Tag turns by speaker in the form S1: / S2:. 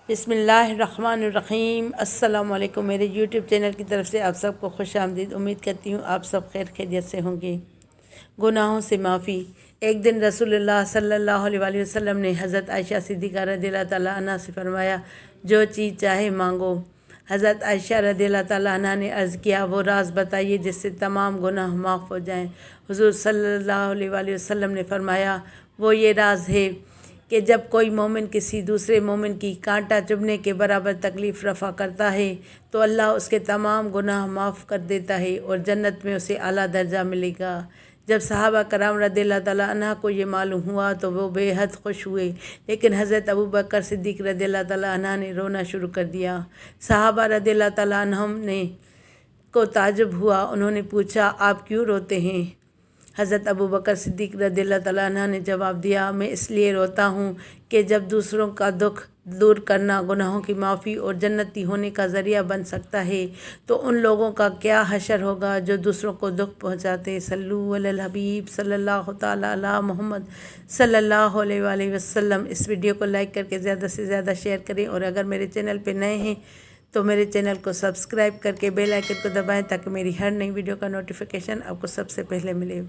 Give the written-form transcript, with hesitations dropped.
S1: بسم اللہ الرحمن الرحیم۔ السلام علیکم۔ میرے یوٹیوب چینل کی طرف سے آپ سب کو خوش آمدید۔ امید کرتی ہوں آپ سب خیر خیریت سے ہوں گے۔ گناہوں سے معافی۔ ایک دن رسول اللہ صلی اللہ علیہ وآلہ وسلم نے حضرت عائشہ صدیقہ رضی اللہ تعالیٰ عنہ سے فرمایا، جو چیز چاہے مانگو۔ حضرت عائشہ رضی اللہ تعالیٰ عنہ نے عرض کیا، وہ راز بتائیے جس سے تمام گناہ معاف ہو جائیں۔ حضور صلی اللہ علیہ وآلہ وسلم نے فرمایا، وہ یہ راز ہے کہ جب کوئی مومن کسی دوسرے مومن کی کانٹا چبھنے کے برابر تکلیف رفع کرتا ہے تو اللہ اس کے تمام گناہ معاف کر دیتا ہے اور جنت میں اسے اعلیٰ درجہ ملے گا۔ جب صحابہ کرام رضی اللہ تعالیٰ عنہ کو یہ معلوم ہوا تو وہ بے حد خوش ہوئے، لیکن حضرت ابوبکر صدیق رضی اللہ تعالیٰ عنہ نے رونا شروع کر دیا۔ صحابہ رضی اللہ تعالیٰ عنہم نے کو تعجب ہوا۔ انہوں نے پوچھا، آپ کیوں روتے ہیں؟ حضرت ابوبکر صدیق رضی اللہ تعالیٰ عنہ نے جواب دیا، میں اس لیے روتا ہوں کہ جب دوسروں کا دکھ دور کرنا گناہوں کی معافی اور جنتی ہونے کا ذریعہ بن سکتا ہے تو ان لوگوں کا کیا حشر ہوگا جو دوسروں کو دکھ پہنچاتے۔ صلو علی الحبیب صلی اللہ تعالیٰ علی محمد صلی اللہ علیہ وآلہ وسلم۔ اس ویڈیو کو لائک کر کے زیادہ سے زیادہ شیئر کریں، اور اگر میرے چینل پہ نئے ہیں تو میرے چینل کو سبسکرائب کر کے بیل آئیکن کو دبائیں تاکہ میری ہر نئی ویڈیو کا نوٹیفیکیشن آپ کو سب سے پہلے ملے۔